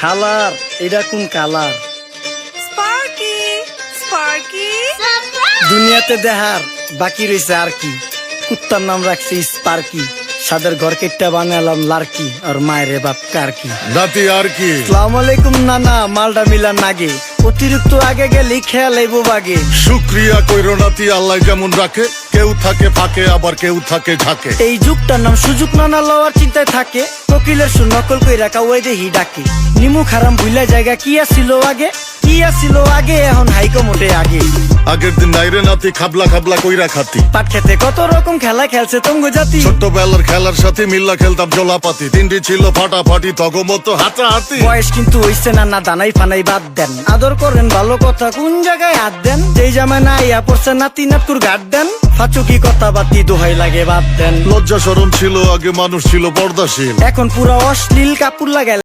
হালার এটা কোন কালার? স্পার্কি স্পার্কি দুনিয়াতে দেহার বাকি রয়েছে আর কি। কুত্তার নাম রাখছি স্পার্কি, সাদের ঘর কেটটা বানালাম লার্কি, আর মায়ের বাপ কারকি। নাতি আর কি? সালাম আলাইকুম নানা, মালডা মিলার নাগে, অতিরিক্ত আগে গেলে খেয়াল আইবো বাগে। শুক্রিয়া কইরো নাতি, আল্লাহ যেমন রাখে, কেউ থাকে ফাঁকে আবার কেউ থাকে ঝাঁকে। এই যুগটার নাম সুযোগ নানা লওয়ার চিন্তায় থাকে, কোকিলের সুর নকল কই রাখা ওই দেহি ডাকে। নিমু খারাম ভুলা জায়গা কি আসিল আগে, কি আসিল আগে, এখন হাইকো মোটে আগে। আগের দিন নাইরে নাতি খাবলা খাবলা কইরা খাতি, পাট খেতে কত রকম খেলা খেলছে তঙ্গ জাতি। ছোট্টবেলার খেলার সাথে মিল্লা খেলতাম জলাপাতি, তিনটি ছিল ফাটাফাটি তগমতো হাতাহাতি। বয়স কিন্তু হইছে না, না দানাই ফানাই বাদ দেন, আদর করেন ভালো কথা কোন জায়গায় হাত দেন। যেই জামায় না ইয়া পড়ছে নাতি নাটকুর গাট দেন, ফাচুকি কথা বাতি দোহাই লাগে বাদ দেন। লজ্জা শরম ছিল আগে, মানুষ ছিল পর্দাশীল, এখন পুরা অশ্লীল কাপড় লাগায়